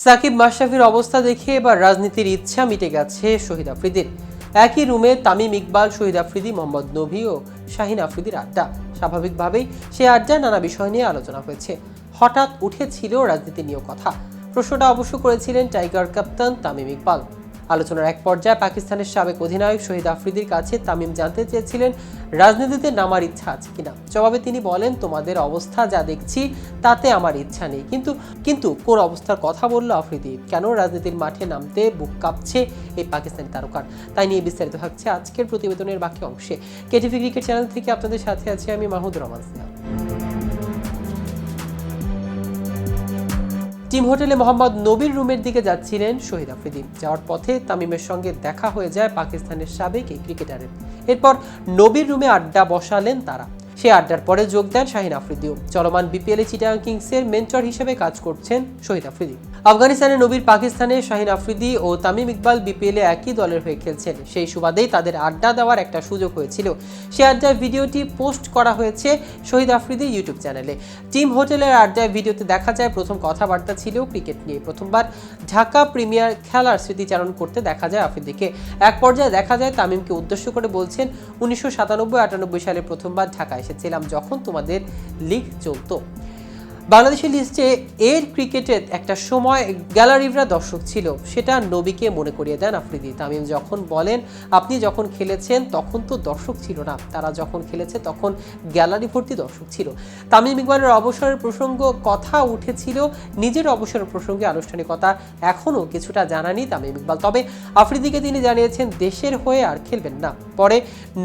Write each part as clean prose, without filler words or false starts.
সাকিব মাশরাফির অবস্থা দেখে এবার রাজনীতির ইচ্ছা মিটে গেছে শহীদ আফ্রিদির। একই রুমে তামিম ইকবাল, শহীদ আফ্রিদি, মোহাম্মদ নবী ও শাহিন আফ্রিদির আড্ডা। স্বাভাবিকভাবেই সে আড্ডায় নানা বিষয় নিয়ে আলোচনা হয়েছে। হঠাৎ উঠেছিল রাজনীতি নিয়েও কথা। প্রশ্নটা অবশ্য করেছিলেন টাইগার ক্যাপ্টেন তামিম ইকবাল। আলোচনার এক পর্যায়ে পাকিস্তানের সাবেক অধিনায়ক শহীদ আফ্রিদির কাছে তামিম জানতে চেয়েছিলেন রাজনীতিতে নামার ইচ্ছা আছে কিনা। জবাবে তিনি বলেন, তোমাদের অবস্থা যা দেখছি তাতে আমার ইচ্ছা নেই। কিন্তু কোন অবস্থার কথা বলল আফ্রিদি? কেন রাজনীতির মাঠে নামতে বুক কাঁপছে এই পাকিস্তানি তারকার? তাই নিয়ে বিস্তারিত থাকছে আজকের প্রতিবেদনের বাকি অংশে। কেটিভি ক্রিকেট চ্যানেল থেকে আপনাদের সাথে আছি আমি মাহমুদুর রহমান সিয়া। টিম হোটেলে মোহাম্মদ নবীর রুমের দিকে যাচ্ছিলেন শহীদ আফ্রিদি। যাওয়ার পথে তামিমের সঙ্গে দেখা হয়ে যায় পাকিস্তানের সাবেক এই ক্রিকেটারের। এরপর নবীর রুমে আড্ডা বসালেন তারা। সে আড্ডার পরে যোগ দেন শাহিন আফ্রিদিও। চলমান বিপিএল চিটাগাং কিংসের মেন্টর হিসেবে কাজ করছেন শহীদ আফ্রিদি। আফগানিস্তানে নবীর, পাকিস্তানে শাহিন আফ্রিদি ও তামিম ইকবাল বিপিএলে একই দলের হয়ে খেলছেন। সেই সুবাদেই তাদের আড্ডা দেওয়ার একটা সুযোগ হয়েছিল। সে আড্ডার ভিডিওটি পোস্ট করা হয়েছে শহীদ আফ্রিদি ইউটিউব চ্যানেলে। টিম হোটেলের আড্ডায় ভিডিওতে দেখা যায় প্রথম কথাবার্তা ছিল ক্রিকেট নিয়ে। প্রথমবার ঢাকা প্রিমিয়ার খেলার স্মৃতিচারণ করতে দেখা যায় আফ্রিদিকে। এক পর্যায়ে দেখা যায় তামিমকে উদ্দেশ্য করে বলছেন, 1997-98 সালে প্রথমবার ঢাকায় এসেছিলাম যখন তোমাদের লিগ চলতো। বাংলাদেশের লিস্টে এর ক্রিকেটের একটা সময় গ্যালারিরা দর্শক ছিল, সেটা নবীকে মনে করিয়ে দেন আফ্রিদি। তামিম যখন বলেন, আপনি যখন খেলেছেন তখন তো দর্শক ছিল না, তারা যখন খেলেছে তখন গ্যালারি ভর্তি দর্শক ছিল। তামিম ইকবালের অবসরের প্রসঙ্গ কথা উঠেছিল। নিজের অবসরের প্রসঙ্গে আনুষ্ঠানিকতা এখনও কিছুটা জানানি তামিম ইকবাল। তবে আফ্রিদিকে তিনি জানিয়েছেন দেশের হয়ে আর খেলবেন না। পরে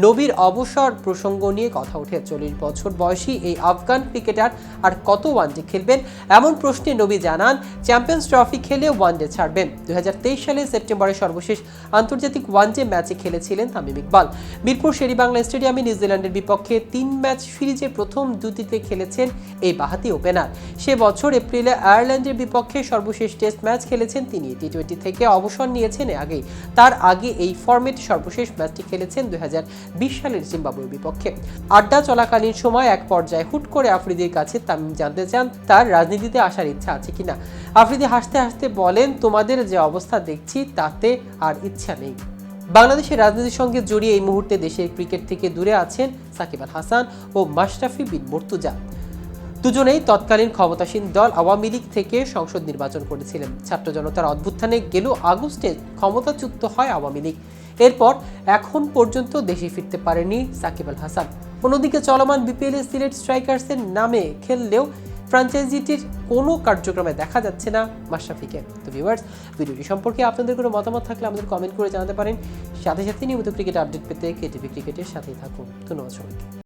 নবীর অবসর প্রসঙ্গ নিয়ে কথা উঠে। 40 বছর বয়সী এই আফগান ক্রিকেটার আর কত ওয়ানডে খেলবেন এমন প্রশ্নে নবী জানান, চ্যাম্পিয়ন্স ট্রফি খেলে ওয়ানডে ছাড়বেন। 2023 সালে সেপ্টেম্বরে সর্বশেষ আন্তর্জাতিক ওয়ানডে ম্যাচে খেলেছিলেন তামিম ইকবাল। মিরপুর শেরেবাংলা স্টেডিয়ামে নিউজিল্যান্ডের বিপক্ষে 3 ম্যাচ সিরিজের প্রথম দুটিতে খেলেছেন এই বাঁহাতি ওপেনার। সে বছর এপ্রিলে আয়ারল্যান্ডের বিপক্ষে সর্বশেষ টেস্ট ম্যাচ খেলেছেন তিনি। টি-20 থেকে অবসর নিয়েছেন আগেই। তার আগে এই ফরম্যাটে সর্বশেষ ম্যাচটি খেলেছেন 2020 সালের জিম্বাবুয়ের বিপক্ষে। আড্ডা চলাকালীন সময় এক পর্যায়ে হুট করে আফ্রিদির কাছে তামিম জানতে চান তার রাজনীতিতে আসার ইচ্ছা আছে কিনা। আফ্রিদি হাসতে হাসতে বলেন, তোমাদের যে অবস্থা দেখছি তাতে আর ইচ্ছা নেই। বাংলাদেশের রাজনীতির সঙ্গে জড়িয়ে এই মুহূর্তে দেশের ক্রিকেট থেকে দূরে আছেন সাকিব আল হাসান ও মাশরাফি বিন মুর্তজা। দুজনেই তৎকালীন ক্ষমতাসীন দল আওয়ামী লীগ থেকে সংসদ নির্বাচন করেছিলেন। ছাত্র জনতার অভ্যুত্থানে গেল আগস্টে ক্ষমতাচ্যুত হয় আওয়ামী লীগ। এরপর এখন পর্যন্ত দেশে ফিরতে পারেনি সাকিব আল হাসান। অন্যদিকে চলমান বিপিএল সিলেট স্ট্রাইকার্সের নামে খেললেও ফ্র্যাঞ্চাইজিটির কোনো কার্যক্রমে দেখা যাচ্ছে না মাশরাফিকে। তো ভিউয়ার্স, ভিডিওটি সম্পর্কে আপনাদের কোনো মতামত থাকলে আমাদের কমেন্ট করে জানাতে পারেন। সাথে সাথে নিয়মিত ক্রিকেট আপডেট পেতে কেটিভি ক্রিকেটের সাথেই থাকুন। ধন্যবাদ সবাইকে।